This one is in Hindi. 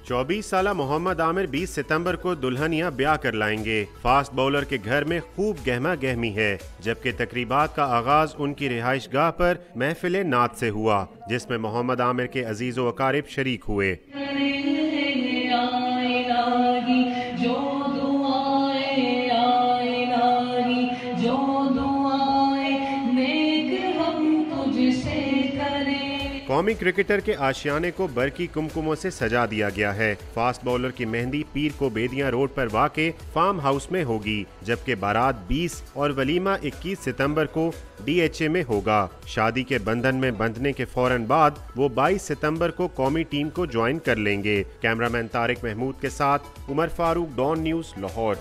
24 साला मोहम्मद आमिर 20 सितंबर को दुल्हनिया ब्याह कर लाएंगे। फास्ट बॉलर के घर में खूब गहमा गहमी है, जबकि तकरीबात का आगाज उनकी रिहाइश गाह पर महफिल नात से हुआ, जिसमें मोहम्मद आमिर के अजीज व अकारिब शरीक हुए। कौमी क्रिकेटर के आशियाने को बरकी कुमकुमों से सजा दिया गया है। फास्ट बॉलर की मेहंदी पीर को बेदियां रोड पर वाक़े फार्म हाउस में होगी, जबकि बारात 20 और वलीमा 21 सितंबर को DHA में होगा। शादी के बंधन में बंधने के फौरन बाद वो 22 सितंबर को कौमी टीम को ज्वाइन कर लेंगे। कैमरामैन तारिक महमूद के साथ उमर फारूक, डॉन न्यूज़, लाहौर।